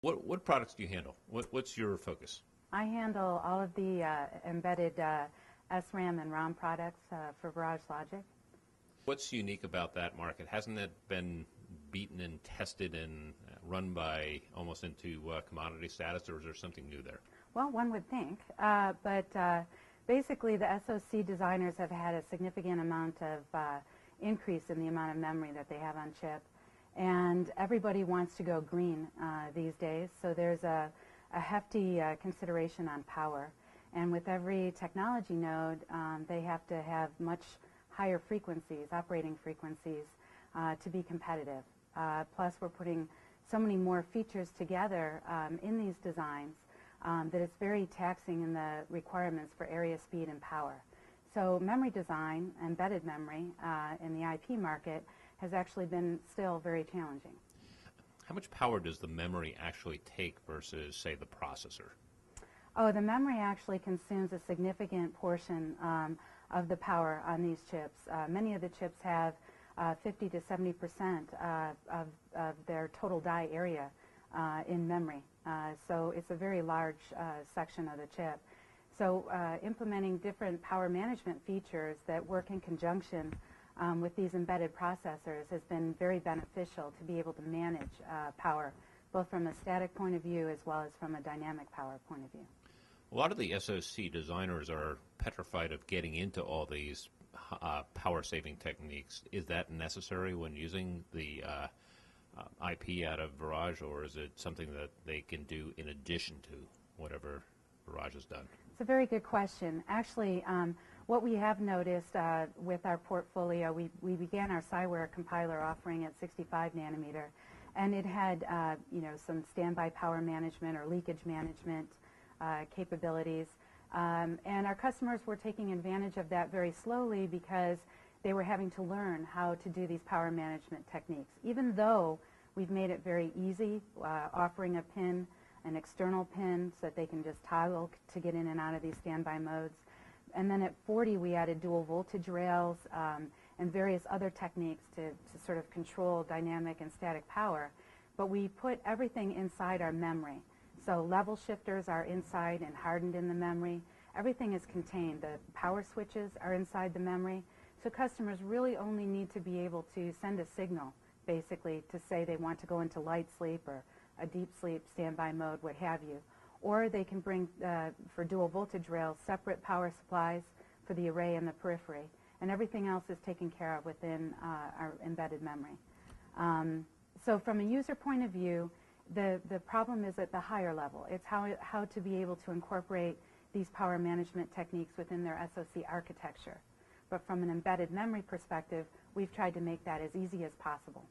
What products do you handle? What's your focus? I handle all of the embedded SRAM and ROM products for Barrage Logic. What's unique about that market? Hasn't that been beaten and tested and run by almost into commodity status, or is there something new there? Well, one would think, but basically the SoC designers have had a significant amount of increase in the amount of memory that they have on chip, and everybody wants to go green these days, so there's a hefty consideration on power. And with every technology node, they have to have much higher frequencies, operating frequencies, to be competitive. Plus, we're putting so many more features together in these designs that it's very taxing in the requirements for area, speed, and power. So memory design, embedded memory in the IP market has actually been still very challenging. How much power does the memory actually take versus, say, the processor? Oh, the memory actually consumes a significant portion of the power on these chips. Many of the chips have 50 to 70% of their total die area in memory. So it's a very large section of the chip. So implementing different power management features that work in conjunction with these embedded processors has been very beneficial to be able to manage power, both from a static point of view as well as from a dynamic power point of view. A lot of the SoC designers are petrified of getting into all these power-saving techniques. Is that necessary when using the IP out of Barrage, or is it something that they can do in addition to whatever Barrage has done? It's a very good question. Actually, what we have noticed with our portfolio, we began our Cyware compiler offering at 65 nanometer, and it had some standby power management or leakage management capabilities. And our customers were taking advantage of that very slowly because they were having to learn how to do these power management techniques. Even though we've made it very easy, offering a pin, an external pin, so that they can just toggle to get in and out of these standby modes. And then at 40, we added dual voltage rails and various other techniques to sort of control dynamic and static power. But we put everything inside our memory. So level shifters are inside and hardened in the memory. Everything is contained. The power switches are inside the memory. So customers really only need to be able to send a signal, basically, to say they want to go into light sleep or a deep sleep, standby mode, what have you. Or they can bring, for dual voltage rails, separate power supplies for the array and the periphery. And everything else is taken care of within our embedded memory. So from a user point of view, the problem is at the higher level. It's how to be able to incorporate these power management techniques within their SoC architecture. But from an embedded memory perspective, we've tried to make that as easy as possible.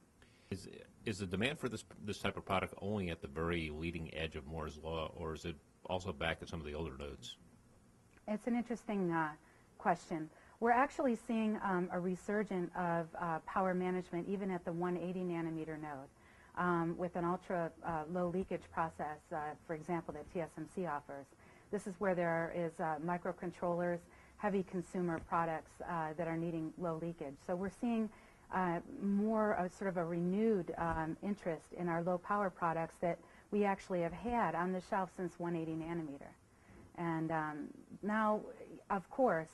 Is the demand for this type of product only at the very leading edge of Moore's Law, or is it also back at some of the older nodes? It's an interesting question. We're actually seeing a resurgence of power management even at the 180 nanometer node with an ultra low leakage process, for example, that TSMC offers. This is where there is microcontrollers, heavy consumer products that are needing low leakage. So we're seeing more sort of a renewed interest in our low power products that we actually have had on the shelf since 180 nanometer. And now, of course,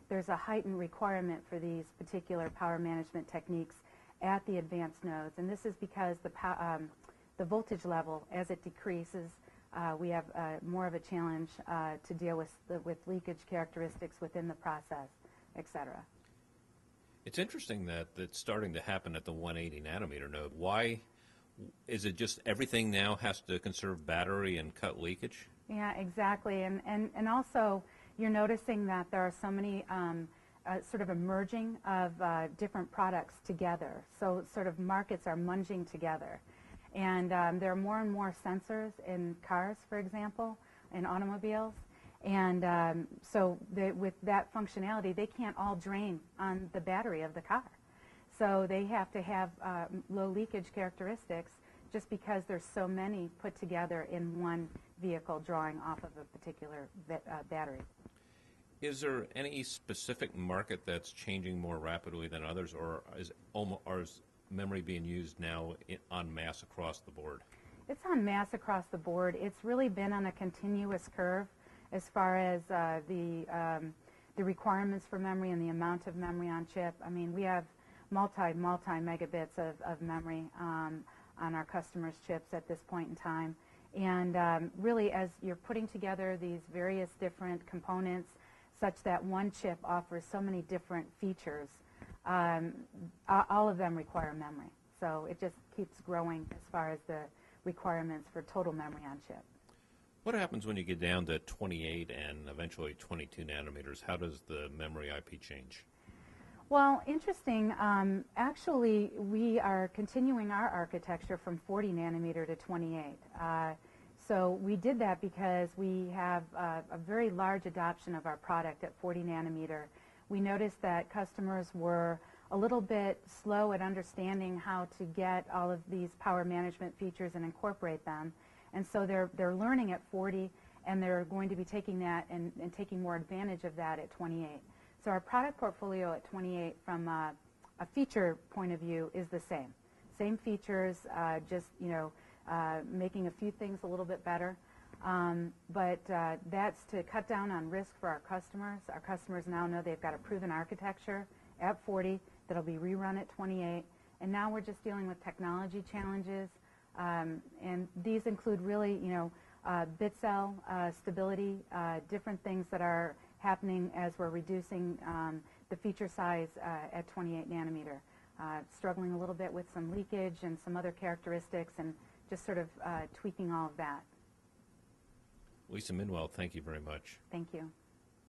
there's a heightened requirement for these particular power management techniques at the advanced nodes, and this is because the voltage level, as it decreases, we have more of a challenge to deal with leakage characteristics within the process, etc. It's interesting that it's starting to happen at the 180 nanometer node. Why is it just everything now has to conserve battery and cut leakage? Yeah, exactly. And also you're noticing that there are so many sort of emerging of different products together. So sort of markets are munging together. And there are more and more sensors in cars, for example, in automobiles. And so with that functionality, they can't all drain on the battery of the car. So they have to have low leakage characteristics just because there's so many put together in one vehicle drawing off of a particular battery. Is there any specific market that's changing more rapidly than others, or is memory being used now en masse across the board? It's on mass across the board. It's really been on a continuous curve as far as the requirements for memory and the amount of memory on chip. I mean, we have multi megabits of memory on our customers' chips at this point in time. And really, as you're putting together these various different components such that one chip offers so many different features, all of them require memory. So it just keeps growing as far as the requirements for total memory on chip. What happens when you get down to 28 and eventually 22 nanometers? How does the memory IP change? Well, interesting. Actually, we are continuing our architecture from 40 nanometer to 28. So we did that because we have a very large adoption of our product at 40 nanometer. We noticed that customers were a little bit slow at understanding how to get all of these power management features and incorporate them. And so they're learning at 40, and they're going to be taking that and taking more advantage of that at 28. So our product portfolio at 28 from a feature point of view is the same. Same features, just, making a few things a little bit better. But that's to cut down on risk for our customers. Our customers now know they've got a proven architecture at 40 that'll be rerun at 28. And now we're just dealing with technology challenges. And these include really, bit cell stability, different things that are happening as we're reducing the feature size at 28 nanometer. Struggling a little bit with some leakage and some other characteristics, and just sort of tweaking all of that. Lisa Minwell, thank you very much. Thank you.